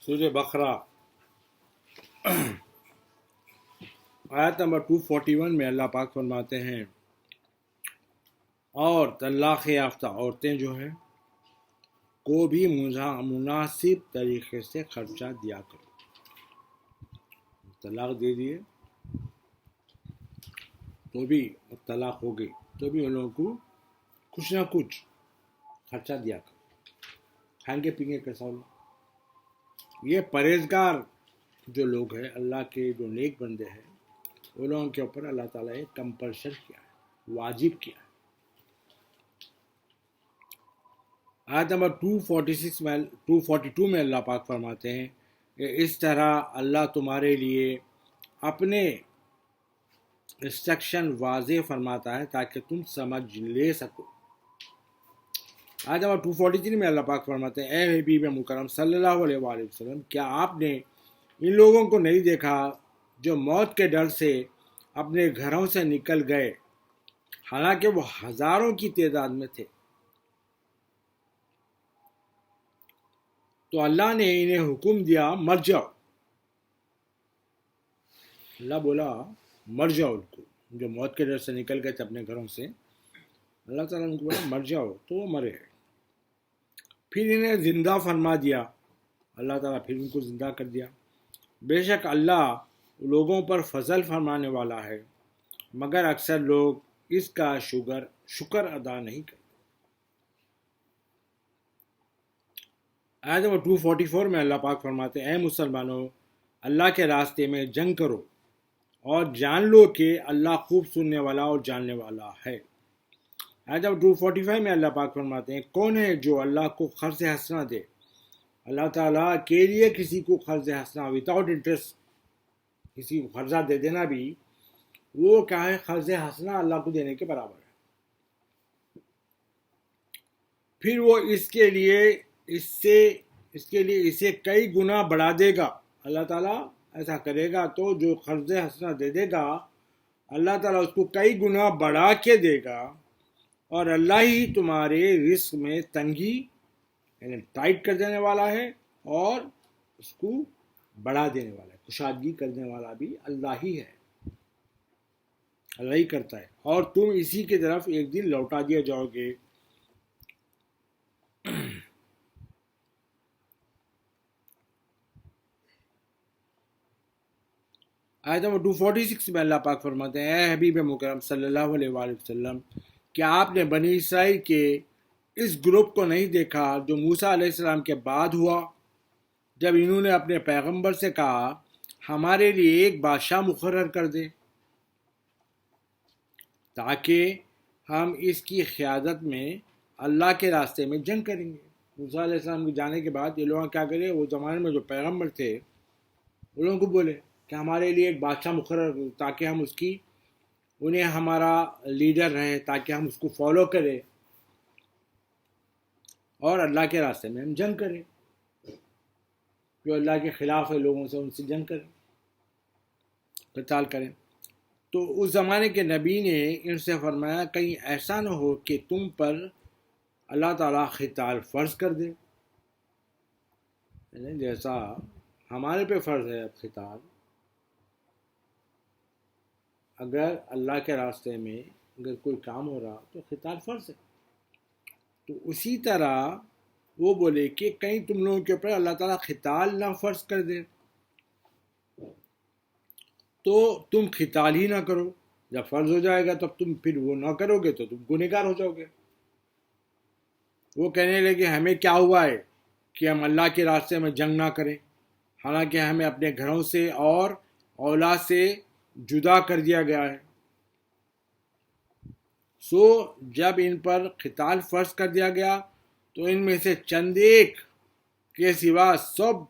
سورہ بقرہ آیت نمبر 241 میں اللہ پاک فرماتے ہیں، اور طلاق یافتہ عورتیں جو ہیں کو بھی مناسب طریقے سے خرچہ دیا کرو۔ طلاق دے دیے تو بھی، طلاق ہو گئی تو بھی ان لوگوں کو کچھ نہ کچھ خرچہ دیا کرو۔ کھائیں گے پئیں گے کیسا ہو؟ یہ پرہیزگار جو لوگ ہیں، اللہ کے جو نیک بندے ہیں، ان لوگوں کے اوپر اللہ تعالیٰ نے کمپلشن کیا ہے، واجب کیا ہے۔ آیت نمبر 242 میں اللہ پاک فرماتے ہیں کہ اس طرح اللہ تمہارے لیے اپنے انسٹرکشن واضح فرماتا ہے تاکہ تم سمجھ لے سکو۔ آیت نمبر 243 میں اللہ پاک فرماتے ہیں، اے حبیب مکرم صلی اللہ علیہ وآلہ وسلم، کیا آپ نے ان لوگوں کو نہیں دیکھا جو موت کے ڈر سے اپنے گھروں سے نکل گئے حالانکہ وہ ہزاروں کی تعداد میں تھے؟ تو اللہ نے انہیں حکم دیا مر جاؤ۔ اللہ بولا مر جاؤ ان کو، جو موت کے ڈر سے نکل گئے تھے اپنے گھروں سے، اللہ تعالیٰ نے ان کو بولا مر جاؤ، تو وہ مرے۔ پھر انہیں زندہ فرما دیا، اللہ تعالیٰ پھر ان کو زندہ کر دیا۔ بے شک اللہ لوگوں پر فضل فرمانے والا ہے، مگر اکثر لوگ اس کا شکر ادا نہیں کرتے۔ آیت نمبر 244 میں اللہ پاک فرماتے ہیں، اے مسلمانوں، اللہ کے راستے میں جنگ کرو اور جان لو کہ اللہ خوب سننے والا اور جاننے والا ہے۔ آیت نمبر 245 میں اللہ پاک فرماتے ہیں، کون ہے جو اللہ کو قرض حسنہ دے؟ اللہ تعالیٰ کے لیے کسی کو قرض حسنہ وداؤٹ انٹرسٹ کسی کو قرضہ دے دینا بھی، وہ کیا ہے، قرض حسنہ اللہ کو دینے کے برابر ہے۔ پھر وہ اس کے لیے اسے کئی گنا بڑھا دے گا۔ اللہ تعالیٰ ایسا کرے گا تو جو قرض حسنہ دے دے گا، اللہ تعالیٰ اس کو کئی گنا بڑھا کے دے گا، اور اللہ ہی تمہارے رزق میں تنگی یعنی ٹائٹ کر دینے والا ہے اور اس کو بڑھا دینے والا ہے، کشادگی کرنے والا بھی اللہ ہی ہے، اللہ ہی کرتا ہے، اور تم اسی کی طرف ایک دن لوٹا دیا جاؤ گے۔ آیت نمبر 246 میں اللہ پاک فرماتے ہیں، اے حبیب مکرم صلی اللہ علیہ وآلہ وسلم، کیا آپ نے بنی اسرائیل کے اس گروپ کو نہیں دیکھا جو موسیٰ علیہ السلام کے بعد ہوا، جب انہوں نے اپنے پیغمبر سے کہا ہمارے لیے ایک بادشاہ مقرر کر دے تاکہ ہم اس کی قیادت میں اللہ کے راستے میں جنگ کریں گے۔ موسیٰ علیہ السلام کے جانے کے بعد یہ لوگ کیا کرے، وہ زمانے میں جو پیغمبر تھے ان لوگوں کو بولے کہ ہمارے لیے ایک بادشاہ مقرر کرو تاکہ ہم انہیں ہمارا لیڈر رہے، تاکہ ہم اس کو فالو کریں اور اللہ کے راستے میں ہم جنگ کریں، جو اللہ کے خلاف ہے لوگوں سے ان سے جنگ کریں، قتال کریں۔ تو اس زمانے کے نبی نے ان سے فرمایا کہیں ایسا نہ ہو کہ تم پر اللہ تعالیٰ قتال فرض کر دے، یعنی جیسا ہمارے پہ فرض ہے اب قتال، اگر اللہ کے راستے میں اگر کوئی کام ہو رہا تو قتال فرض ہے۔ تو اسی طرح وہ بولے کہ کہیں تم لوگوں کے اوپر اللہ تعالیٰ قتال نہ فرض کر دے تو تم قتال ہی نہ کرو، جب فرض ہو جائے گا تب تم پھر وہ نہ کرو گے تو تم گنہگار ہو جاؤ گے۔ وہ کہنے لگے ہمیں کیا ہوا ہے کہ ہم اللہ کے راستے میں جنگ نہ کریں، حالانکہ ہمیں اپنے گھروں سے اور اولاد سے جدا کر دیا گیا ہے۔ جب ان پر قتال فرض کر دیا گیا تو ان میں سے چند ایک کے سوا سب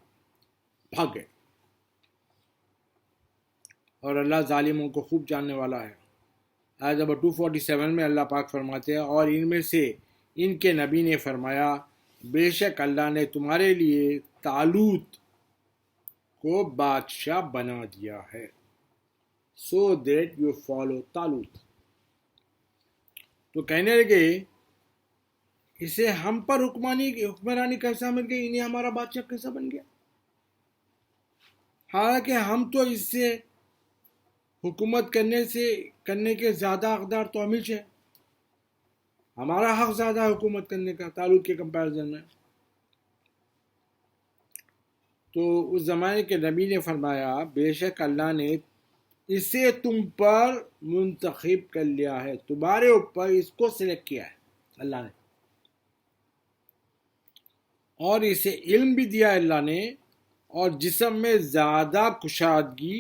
بھاگ گئے، اور اللہ ظالموں کو خوب جاننے والا ہے۔ آیت نمبر 247 میں اللہ پاک فرماتے ہیں، اور ان میں سے ان کے نبی نے فرمایا بے شک اللہ نے تمہارے لیے طالوت کو بادشاہ بنا دیا ہے، so that you follow طالوت۔ تو کہنے لگے اسے ہم پر حکمرانی کیسا مل گئی، انہیں ہمارا بادشاہ کیسا بن گیا؟ حالانکہ ہم تو اس سے حکومت کرنے کے زیادہ حقدار تو ہم ہی ہیں. ہمارا حق زیادہ ہے حکومت کرنے کا طالوت کے کمپیرزن میں. تو اس زمانے کے نبی نے فرمایا بے شک اللہ نے اسے تم پر منتخب کر لیا ہے، تمہارے اوپر اس کو سلیکٹ کیا ہے اللہ نے، اور اسے علم بھی دیا ہے اللہ نے، اور جسم میں زیادہ کشادگی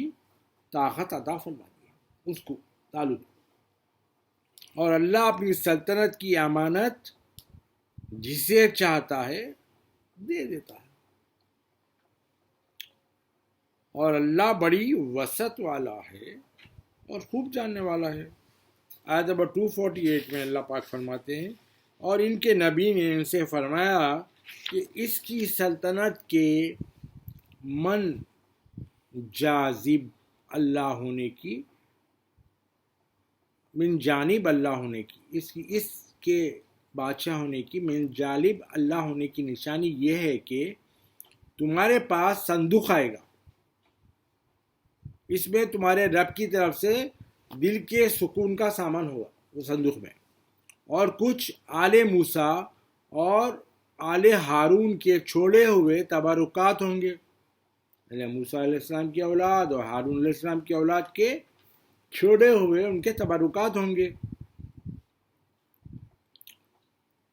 طاقت عطا فرما دی اس کو طالوت. اور اللہ اپنی سلطنت کی امانت جسے چاہتا ہے دے دیتا ہے، اور اللہ بڑی وسعت والا ہے اور خوب جاننے والا ہے. آیت نمبر 248 میں اللہ پاک فرماتے ہیں اور ان کے نبی نے ان سے فرمایا کہ اس کی سلطنت کے من جانب اللہ ہونے کی، من جانب اللہ ہونے کی، اس کے بادشاہ ہونے کی من جانب اللہ ہونے کی نشانی یہ ہے کہ تمہارے پاس صندوق آئے گا، اس میں تمہارے رب کی طرف سے دل کے سکون کا سامان ہوگا وہ صندوق میں، اور کچھ آل موسیٰ اور آل ہارون کے چھوڑے ہوئے تبرکات ہوں گے، یعنی موسیٰ علیہ السلام کی اولاد اور ہارون علیہ السلام کی اولاد کے چھوڑے ہوئے ان کے تبرکات ہوں گے.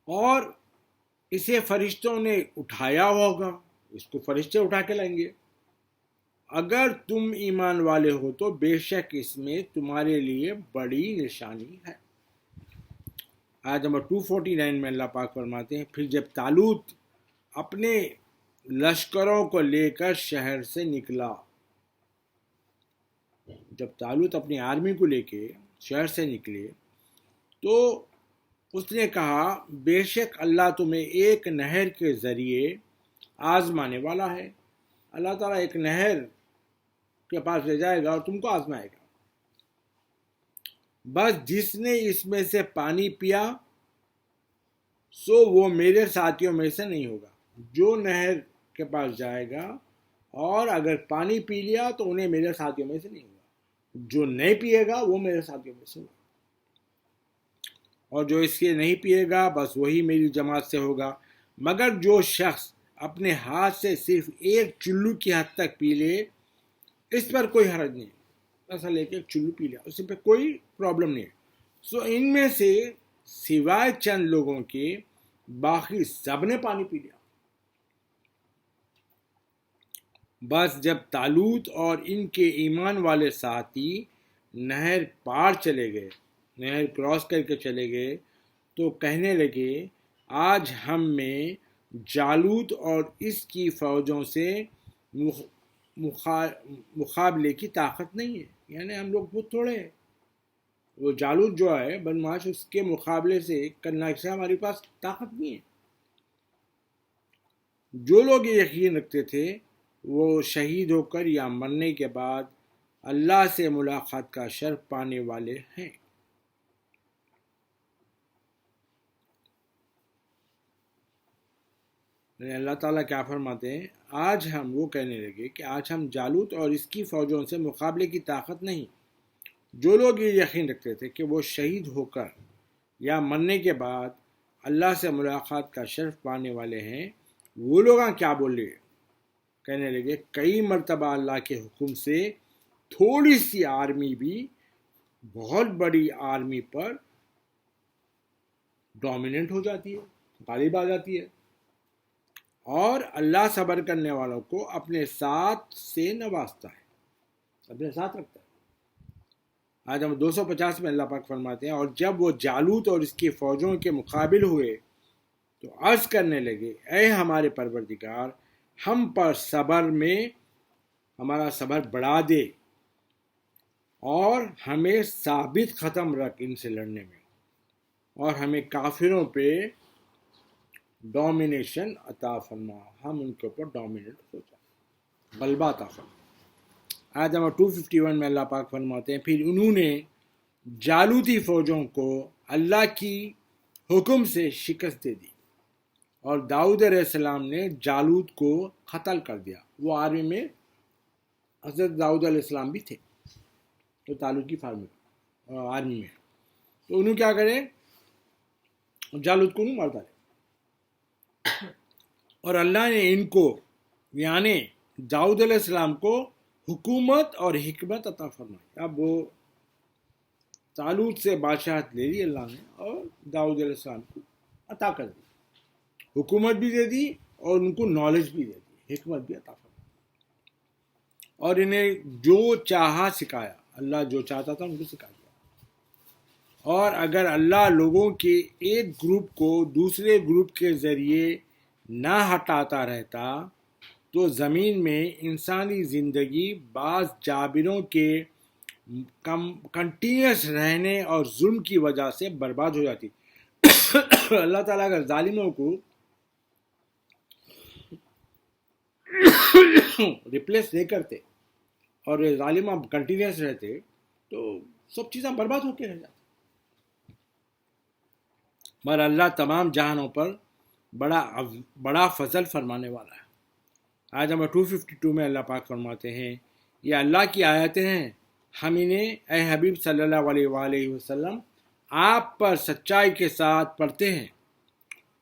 اور اسے فرشتوں نے اٹھایا ہوگا، اس کو فرشتے اٹھا کے لائیں گے. اگر تم ایمان والے ہو تو بے شک اس میں تمہارے لیے بڑی نشانی ہے. آیت نمبر 249 میں اللہ پاک فرماتے ہیں پھر جب طالوت اپنے لشکروں کو لے کر شہر سے نکلا، جب طالوت اپنی آرمی کو لے کے شہر سے نکلے تو اس نے کہا بے شک اللہ تمہیں ایک نہر کے ذریعے آزمانے والا ہے. اللہ تعالیٰ ایک نہر کے پاس لے جائے گا اور تم کو آزمائے گا. بس جس نے اس میں سے پانی پیا سو وہ میرے ساتھیوں میں سے نہیں ہوگا. جو نہر کے پاس جائے گا اور اگر پانی پی لیا تو انہیں میرے ساتھیوں میں سے نہیں ہوگا، جو نہیں پیے گا وہ میرے ساتھیوں میں سے ہوگا، اور جو اس کے نہیں پیے گا بس وہی میری جماعت سے ہوگا. مگر جو شخص اپنے ہاتھ سے صرف ایک چلو کی حد تک پی لے اس پر کوئی حرج نہیں، ایسا لے کے ایک چلو پی لیا اس پہ کوئی پرابلم نہیں ہے. سو ان میں سے سوائے چند لوگوں کے باقی سب نے پانی پی لیا. بس جب طالوت اور ان کے ایمان والے ساتھی نہر پار چلے گئے، نہر کراس کر کے چلے گئے تو کہنے لگے آج ہم میں جالوت اور اس کی فوجوں سے مقابلے کی طاقت نہیں ہے، یعنی ہم لوگ بہت تھوڑے ہیں. وہ جالوت جو ہے بدمعاش، اس کے مقابلے سے کرنا سے ہمارے پاس طاقت نہیں ہے. جو لوگ یہ یقین رکھتے تھے وہ شہید ہو کر یا مرنے کے بعد اللہ سے ملاقات کا شرف پانے والے ہیں. اللہ تعالیٰ کیا فرماتے ہیں آج ہم، وہ کہنے لگے کہ آج ہم جالوت اور اس کی فوجوں سے مقابلے کی طاقت نہیں. جو لوگ یہ یقین رکھتے تھے کہ وہ شہید ہو کر یا مرنے کے بعد اللہ سے ملاقات کا شرف پانے والے ہیں، وہ لوگ کیا بولے، کہنے لگے کئی مرتبہ اللہ کے حکم سے تھوڑی سی آرمی بھی بہت بڑی آرمی پر ڈومیننٹ ہو جاتی ہے، غالب آ جاتی ہے، اور اللہ صبر کرنے والوں کو اپنے ساتھ سے نوازتا ہے، اپنے ساتھ رکھتا ہے. آج ہم 250 میں اللہ پاک فرماتے ہیں اور جب وہ جالوت اور اس کی فوجوں کے مقابل ہوئے تو عرض کرنے لگے اے ہمارے پروردگار ہم پر صبر میں ہمارا صبر بڑھا دے اور ہمیں ثابت ختم رکھ ان سے لڑنے میں، اور ہمیں کافروں پہ ڈومینیشن عطا فرما، ہم ان کے اوپر ڈومینیٹ ہو جائیں، غلبہ عطا فرما. آیت نمبر 251 میں اللہ پاک فرماتے ہیں پھر انہوں نے جالوتی فوجوں کو اللہ کی حکم سے شکست دے دی اور داؤد علیہ السلام نے جالوت کو قتل کر دیا. وہ آرمی میں حضرت داؤد علیہ السلام بھی تھے تو طالوت کی آرمی میں. تو انہوں کیا کرے, جالوت کو نہیں مارتا ہے, اور اللہ نے ان کو یعنی داؤد علیہ السلام کو حکومت اور حکمت عطا فرمائی. اب وہ طالوت سے بادشاہت لے لی اللہ نے اور داؤد علیہ السلام کو عطا کر دی, حکومت بھی دے دی اور ان کو نالج بھی دے دی, حکمت بھی عطا فرمائی, اور انہیں جو چاہا سکھایا. اللہ جو چاہتا تھا ان کو سکھا دیا. اور اگر اللہ لوگوں کے ایک گروپ کو دوسرے گروپ کے ذریعے نہ ہٹاتا رہتا تو زمین میں انسانی زندگی بعض جابروں کے کنٹینیوس رہنے اور ظلم کی وجہ سے برباد ہو جاتی. اللہ تعالیٰ اگر ظالموں کو ریپلیس نہیں کرتے اور ظالم اب کنٹینیوس رہتے تو سب چیزیں برباد ہو کے رہ جاتی. مگر اللہ تمام جہانوں پر بڑا فضل فرمانے والا ہے. آیت نمبر 252 میں اللہ پاک فرماتے ہیں, یہ اللہ کی آیتیں ہیں, ہم انہیں اے حبیب صلی اللہ علیہ وآلہ وسلم آپ پر سچائی کے ساتھ پڑھتے ہیں,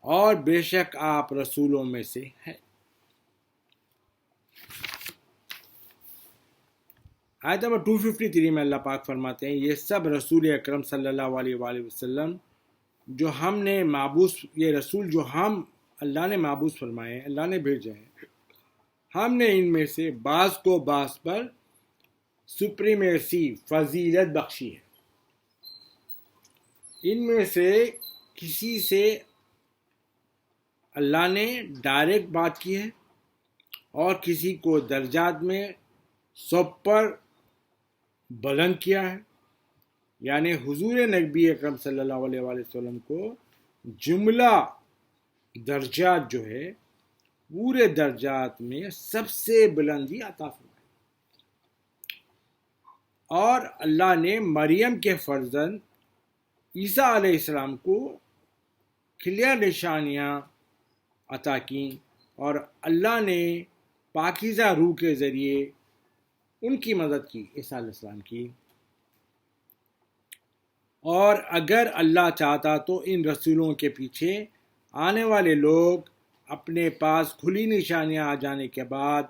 اور بے شک آپ رسولوں میں سے ہیں. آیت نمبر 253 میں اللہ پاک فرماتے ہیں, یہ سب رسول اکرم صلی اللہ علیہ وآلہ وسلم جو ہم نے مابعوث, یہ رسول جو اللہ نے مابعوث فرمائے ہیں, اللہ نے بھیجے ہیں, ہم نے ان میں سے بعض کو بعض پر سپریمیسی فضیلت بخشی ہے. ان میں سے کسی سے اللہ نے ڈائریکٹ بات کی ہے اور کسی کو درجات میں سب پر بلند کیا ہے. یعنی حضور نبی اکرم صلی اللہ علیہ وآلہ وسلم کو جملہ درجات جو ہے پورے درجات میں سب سے بلندی عطا فرمائی. اور اللہ نے مریم کے فرزند عیسیٰ علیہ السلام کو کلیئر نشانیاں عطا کیں, اور اللہ نے پاکیزہ روح کے ذریعے ان کی مدد کی, عیسیٰ علیہ السلام کی. اور اگر اللہ چاہتا تو ان رسولوں کے پیچھے آنے والے لوگ اپنے پاس کھلی نشانیاں آ جانے کے بعد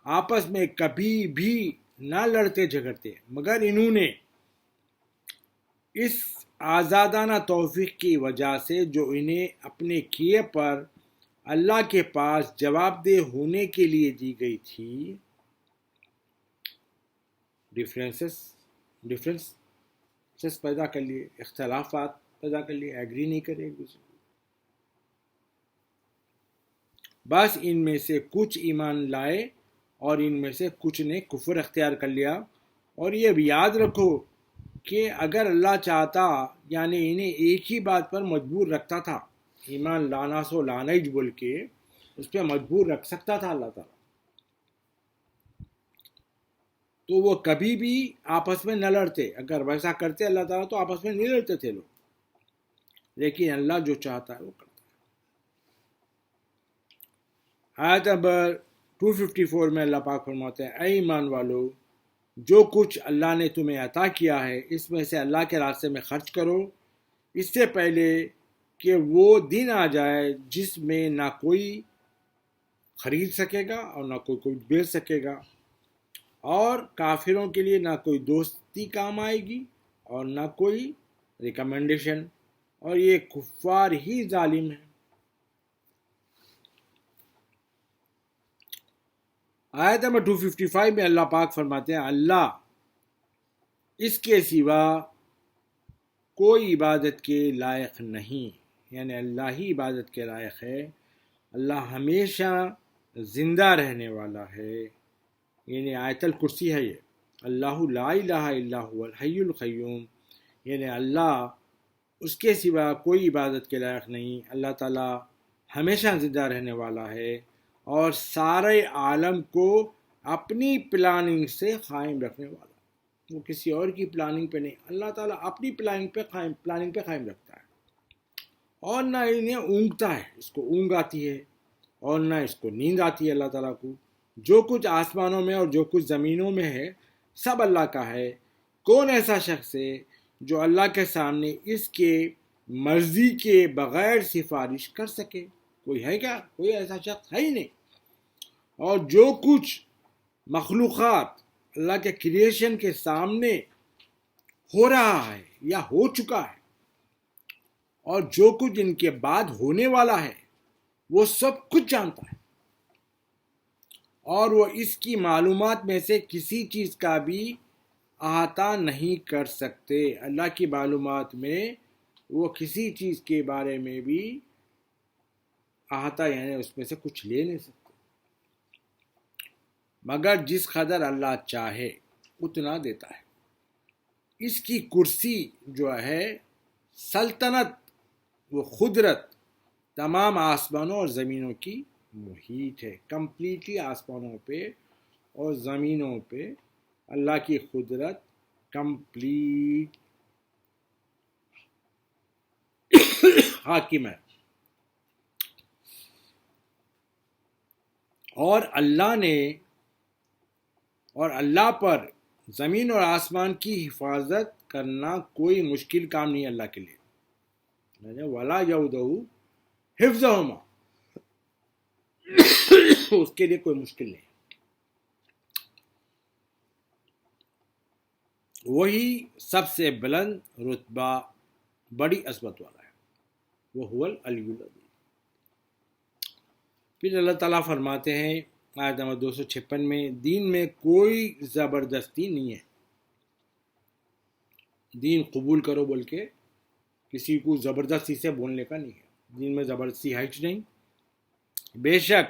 آپس میں کبھی بھی نہ لڑتے جھگڑتے, مگر انہوں نے اس آزادانہ توفیق کی وجہ سے جو انہیں اپنے کیے پر اللہ کے پاس جواب دہ ہونے کے لیے دی گئی تھی, ڈفرینس پیدا کر لیے, اختلافات پیدا کر لیے, ایگری نہیں کرے ایک دوسرے. بس ان میں سے کچھ ایمان لائے اور ان میں سے کچھ نے کفر اختیار کر لیا. اور یہ بھی یاد رکھو کہ اگر اللہ چاہتا یعنی انہیں ایک ہی بات پر مجبور رکھتا تھا, ایمان لانا سو لانا ہی بول کے اس پہ مجبور رکھ سکتا تھا اللہ تعالیٰ, تو وہ کبھی بھی آپس میں نہ لڑتے. اگر ویسا کرتے اللہ تعالیٰ تو آپس میں نہیں لڑتے تھے لوگ, لیکن اللہ جو چاہتا ہے وہ کرتا ہے. آیت نمبر 254 میں اللہ پاک فرماتے ہیں, اے ایمان والو, جو کچھ اللہ نے تمہیں عطا کیا ہے اس میں سے اللہ کے راستے میں خرچ کرو, اس سے پہلے کہ وہ دن آ جائے جس میں نہ کوئی خرید سکے گا اور نہ کوئی بیچ سکے گا, اور کافروں کے لیے نہ کوئی دوستی کام آئے گی اور نہ کوئی ریکمنڈیشن, اور یہ کفار ہی ظالم ہیں. آیت نمبر 255 میں اللہ پاک فرماتے ہیں, اللہ اس کے سوا کوئی عبادت کے لائق نہیں, یعنی اللہ ہی عبادت کے لائق ہے. اللہ ہمیشہ زندہ رہنے والا ہے, یعنی آیت الکرسی ہے یہ, اللہ لا الہ الا هو الحی القیوم, یعنی اللہ اس کے سوا کوئی عبادت کے لائق نہیں. اللہ تعالیٰ ہمیشہ زندہ رہنے والا ہے اور سارے عالم کو اپنی پلاننگ سے قائم رکھنے والا, وہ کسی اور کی پلاننگ پہ نہیں, اللہ تعالیٰ اپنی پلاننگ پہ قائم رکھتا ہے. اور نہ انہیں اونگتا ہے, اس کو اونگ آتی ہے اور نہ اس کو نیند آتی ہے اللہ تعالیٰ کو. جو کچھ آسمانوں میں اور جو کچھ زمینوں میں ہے سب اللہ کا ہے۔ کون ایسا شخص ہے جو اللہ کے سامنے اس کے مرضی کے بغیر سفارش کر سکے؟ کوئی ہے کیا؟ کوئی ایسا شخص ہے ہی نہیں۔ اور جو کچھ مخلوقات اللہ کے کریشن کے سامنے ہو رہا ہے یا ہو چکا ہے، اور جو کچھ ان کے بعد ہونے والا ہے، وہ سب کچھ جانتا ہے، اور وہ اس کی معلومات میں سے کسی چیز کا بھی احاطہ نہیں کر سکتے۔ اللہ کی معلومات میں وہ کسی چیز کے بارے میں بھی احاطہ یعنی اس میں سے کچھ لے نہیں سکتے، مگر جس قدر اللہ چاہے اتنا دیتا ہے۔ اس کی کرسی جو ہے سلطنت و قدرت تمام آسمانوں اور زمینوں کی محیط ہے۔ کمپلیٹلی آسمانوں پہ اور زمینوں پہ اللہ کی قدرت کمپلیٹ حاکم ہے، اور اللہ پر زمین اور آسمان کی حفاظت کرنا کوئی مشکل کام نہیں اللہ کے لیے۔ وَلَا يَؤُودُهُ حِفْظُهُمَا، اس کے لیے کوئی مشکل نہیں۔ وہی سب سے بلند رتبہ، بڑی عظمت والا ہے، وہ هو العلی العظیم۔ پھر اللہ تعالیٰ فرماتے ہیں آیت نمبر 256 میں، دین میں کوئی زبردستی نہیں ہے۔ دین قبول کرو بول کے کسی کو زبردستی سے بولنے کا نہیں ہے، دین میں زبردستی ہے ہی نہیں۔ بے شک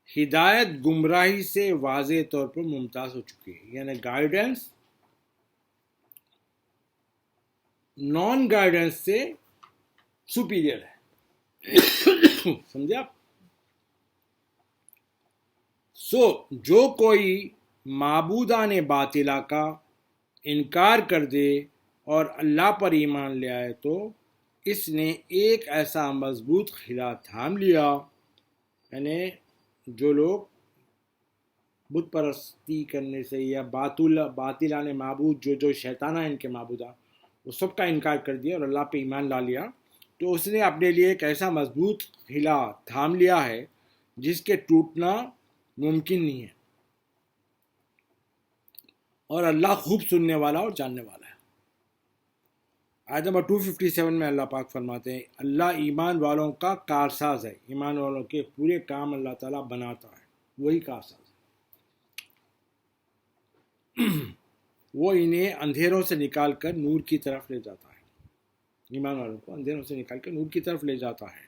ہدایت گمراہی سے واضح طور پر ممتاز ہو چکی ہے، یعنی گائیڈنس نان گائیڈنس سے سپیریئر ہے۔ سمجھے آپ؟ جو کوئی معبودان باطلہ کا انکار کر دے اور اللہ پر ایمان لے آئے تو اس نے ایک ایسا مضبوط قلعہ تھام لیا، یعنی جو لوگ بت پرستی کرنے سے یا باطلان معبود جو شیطانہ ان کے معبودہ، وہ سب کا انکار کر دیا اور اللہ پہ ایمان لا لیا، تو اس نے اپنے لیے ایک ایسا مضبوط قلعہ تھام لیا ہے جس کے ٹوٹنا ممکن نہیں ہے، اور اللہ خوب سننے والا اور جاننے والا ہے۔ آیت نمبر 257 میں اللہ پاک فرماتے ہیں، اللہ ایمان والوں کا کارساز ہے، ایمان والوں کے پورے کام اللہ تعالیٰ بناتا ہے، وہی کارساز ہے۔ وہ انہیں اندھیروں سے نکال کر نور کی طرف لے جاتا ہے، ایمان والوں کو اندھیروں سے نکال کر نور کی طرف لے جاتا ہے۔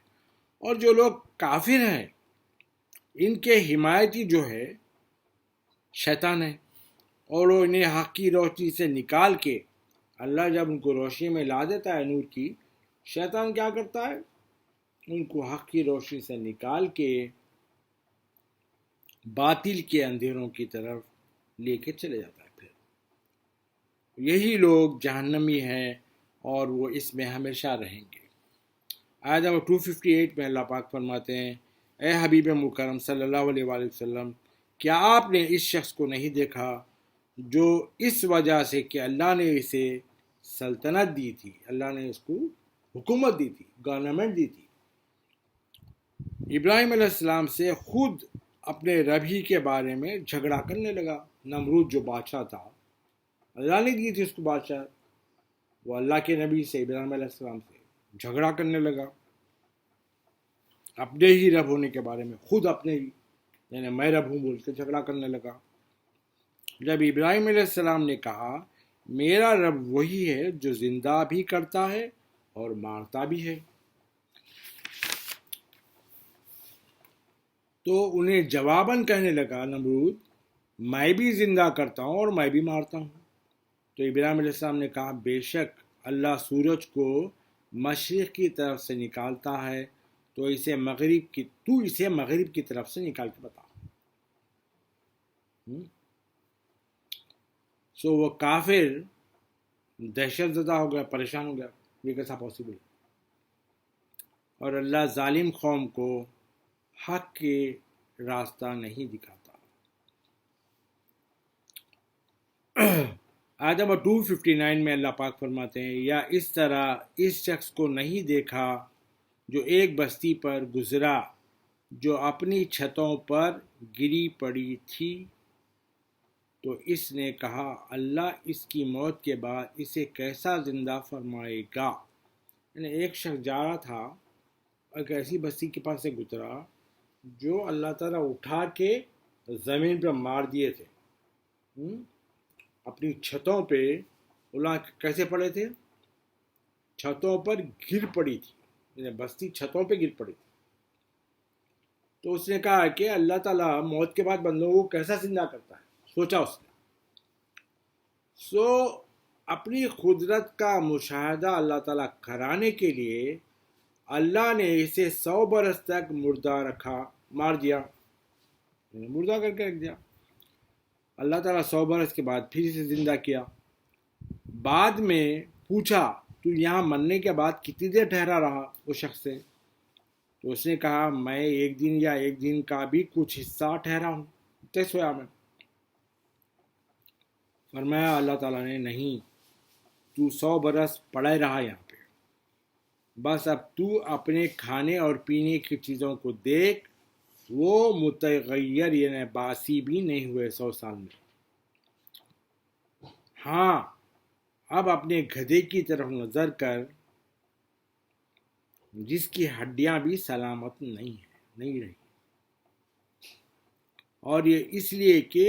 اور جو لوگ کافر ہیں ان کے حمایتی جو ہے شیطان ہے، اور وہ انہیں حق کی روشنی سے نکال کے، اللہ جب ان کو روشنی میں لا دیتا ہے نور کی، شیطان کیا کرتا ہے؟ ان کو حق کی روشنی سے نکال کے باطل کے اندھیروں کی طرف لے کے چلے جاتا ہے۔ پھر یہی لوگ جہنمی ہیں اور وہ اس میں ہمیشہ رہیں گے۔ آیت نمبر 258 میں اللہ پاک فرماتے ہیں، اے حبیب مکرم صلی اللہ علیہ وآلہ وسلم، کیا آپ نے اس شخص کو نہیں دیکھا جو اس وجہ سے کہ اللہ نے اسے سلطنت دی تھی، اللہ نے اس کو حکومت دی تھی، گورنمنٹ دی تھی، ابراہیم علیہ السلام سے خود اپنے رب ہی کے بارے میں جھگڑا کرنے لگا۔ نمرود جو بادشاہ تھا، اللہ نے دی تھی اس کو بادشاہ، وہ اللہ کے نبی سے ابراہیم علیہ السلام سے جھگڑا کرنے لگا اپنے ہی رب ہونے کے بارے میں، خود اپنے ہی، یعنی میں رب ہوں بول کے جھگڑا کرنے لگا۔ جب ابراہیم علیہ السلام نے کہا میرا رب وہی ہے جو زندہ بھی کرتا ہے اور مارتا بھی ہے، تو انہیں جواباً کہنے لگا نمرود، میں بھی زندہ کرتا ہوں اور میں بھی مارتا ہوں۔ تو ابراہیم علیہ السلام نے کہا بے شک اللہ سورج کو مشرق کی طرف سے نکالتا ہے، تو اسے مغرب کی طرف سے نکال کے بتا۔ وہ کافر دہشت زدہ ہو گیا، پریشان ہو گیا، یہ کیسا پاسبل؟ اور اللہ ظالم قوم کو حق کے راستہ نہیں دکھاتا۔ آیت نمبر 259 میں اللہ پاک فرماتے ہیں، یا اس طرح اس شخص کو نہیں دیکھا جو ایک بستی پر گزرا جو اپنی چھتوں پر گری پڑی تھی، تو اس نے کہا اللہ اس کی موت کے بعد اسے کیسا زندہ فرمائے گا۔ یعنی ایک شخص جا رہا تھا، ایک ایسی بستی کے پاس سے گزرا جو اللہ تعالیٰ اٹھا کے زمین پر مار دیے تھے، اپنی چھتوں پہ اللہ کیسے پڑے تھے؟ چھتوں پر گر پڑی تھی، یعنی بستی چھتوں پہ گر پڑی تھی۔ تو اس نے کہا کہ اللہ تعالیٰ موت کے بعد بندوں کو کیسا زندہ کرتا ہے، سوچا اس نے۔ اپنی قدرت کا مشاہدہ اللہ تعالیٰ کرانے کے لیے اللہ نے اسے 100 برس تک مردہ مار دیا، مردہ کر کے رکھ دیا۔ اللہ تعالیٰ 100 برس کے بعد پھر اسے زندہ کیا۔ بعد میں پوچھا تو یہاں مرنے کے بعد کتنی دیر ٹھہرا رہا وہ شخص سے؟ تو اس نے کہا میں ایک دن یا ایک دن کا بھی کچھ حصہ ٹھہرا ہوں، سویا میں۔ فرمایا اللہ تعالیٰ نے نہیں، تو 100 برس پڑے رہا یہاں پہ، بس اب تو اپنے کھانے اور پینے کی چیزوں کو دیکھ، وہ متغیر یعنی باسی بھی نہیں ہوئے 100 سال میں۔ ہاں اب اپنے گدھے کی طرف نظر کر جس کی ہڈیاں بھی سلامت نہیں رہی، اور یہ اس لیے کہ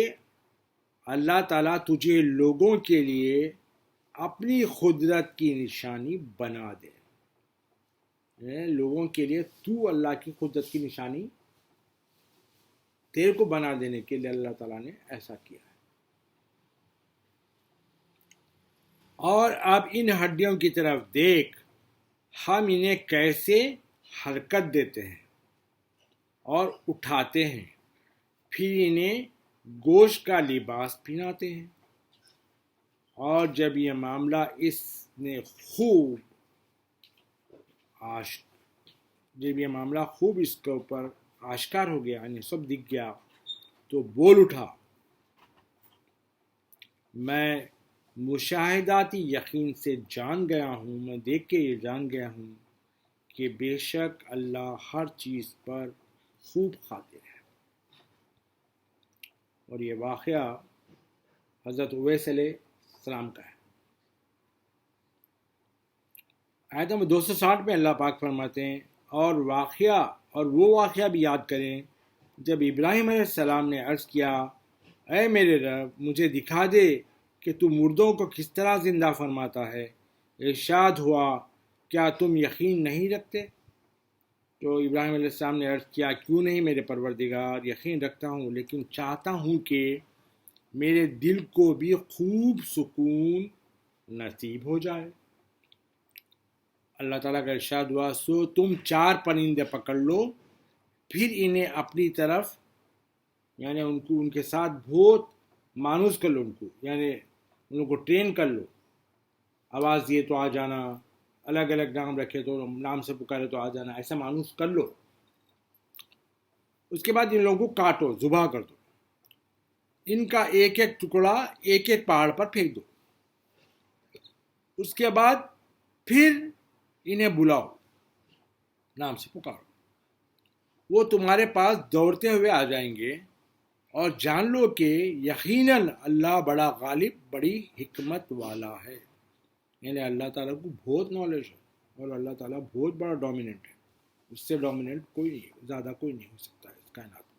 اللہ تعالیٰ تجھے لوگوں کے لیے اپنی قدرت کی نشانی بنا دے، لوگوں کے لیے تو اللہ کی قدرت کی نشانی تیرے کو بنا دینے کے لیے اللہ تعالیٰ نے ایسا کیا ہے۔ اور اب ان ہڈیوں کی طرف دیکھ، ہم انہیں کیسے حرکت دیتے ہیں اور اٹھاتے ہیں، پھر انہیں گوشت کا لباس پہناتے ہیں۔ اور جب یہ معاملہ خوب اس کے اوپر آشکار ہو گیا، یعنی سب دکھ گیا، تو بول اٹھا میں مشاہداتی یقین سے جان گیا ہوں، میں دیکھ کے یہ جان گیا ہوں کہ بے شک اللہ ہر چیز پر خوب قادر ہے۔ اور یہ واقعہ حضرت اویس علیہ السلام کا ہے۔ آیت نمبر 260 میں اللہ پاک فرماتے ہیں اور وہ واقعہ بھی یاد کریں جب ابراہیم علیہ السلام نے عرض کیا اے میرے رب مجھے دکھا دے کہ تو مردوں کو کس طرح زندہ فرماتا ہے۔ ارشاد ہوا کیا تم یقین نہیں رکھتے؟ تو ابراہیم علیہ السلام نے عرض کیا کیوں نہیں میرے پروردگار، یقین رکھتا ہوں، لیکن چاہتا ہوں کہ میرے دل کو بھی خوب سکون نصیب ہو جائے۔ اللہ تعالیٰ کا ارشاد ہوا سو تم 4 پرندے پکڑ لو، پھر انہیں اپنی طرف یعنی ان کے ساتھ بہت مانوس کر لو، یعنی ان کو ٹرین کر لو، آواز دیے تو آ جانا، الگ الگ نام رکھے تو نام سے پکارے تو آ جانا، ایسا مانوس کر لو۔ اس کے بعد ان لوگوں کو کاٹو، ذبح کر دو، ان کا ایک ایک ٹکڑا ایک ایک پہاڑ پر پھینک دو۔ اس کے بعد پھر انہیں بلاؤ، نام سے پکارو، وہ تمہارے پاس دوڑتے ہوئے آ جائیں گے، اور جان لو کہ یقیناً اللہ بڑا غالب، بڑی حکمت والا ہے۔ یعنی اللہ تعالیٰ کو بہت نالج ہے، اور اللہ تعالیٰ بہت بڑا ڈومیننٹ ہے، اس سے ڈومیننٹ کوئی نہیں، زیادہ کوئی نہیں ہو سکتا ہے اس کائنات میں۔